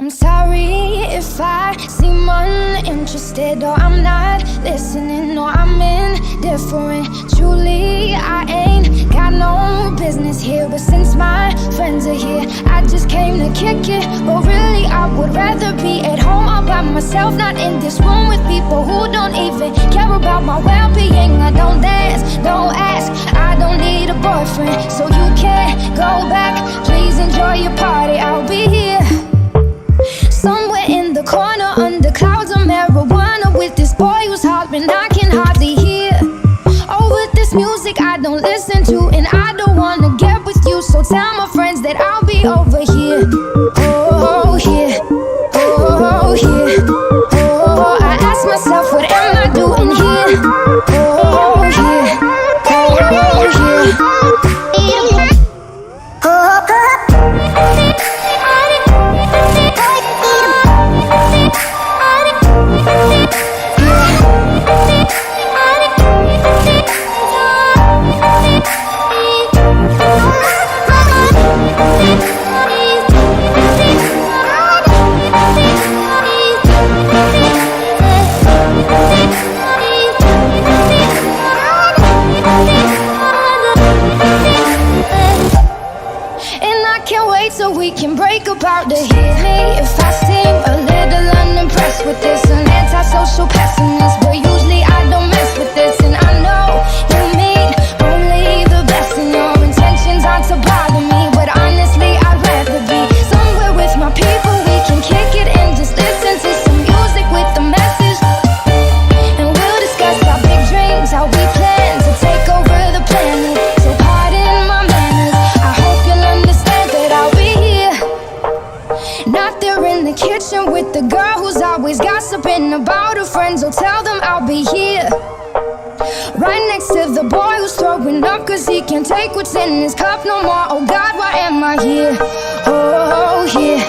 I'm sorry if I seem uninterested, or I'm not listening, or I'm indifferent. Truly, I ain't got no business here, but since my friends are here, I just came to kick it. But really, I would rather be at home all by myself, not in this room with people who don't even care about my well-being. I don't dance, don't ask, I don't need a boyfriend, so you can't go back. Please enjoy your party, I'll be here somewhere in the corner under clouds of marijuana with this boy who's hollering I can hardly hear. Over this music I don't listen to, and I don't wanna get with you, so tell my friends that I'll be over here. Oh, here, oh, here, oh, I ask myself, what am I doing here? Oh, here, oh, here, so we can break apart to hear me if I seem a little unimpressed with this. An antisocial pessimist, but usually I don't mess with this. And I know you mean only the best, and your intentions aren't to bother me, but honestly I'd rather be somewhere with my people. We can kick it and just listen to some music with a message, and we'll discuss our big dreams, how we plan to take over the planet. So pardon my manners, I hope you'll understand that I'll be not there in the kitchen with the girl who's always gossiping about her friends. Oh, tell them I'll be here right next to the boy who's throwing up cause he can't take what's in his cup no more. Oh God, why am I here? Oh, here,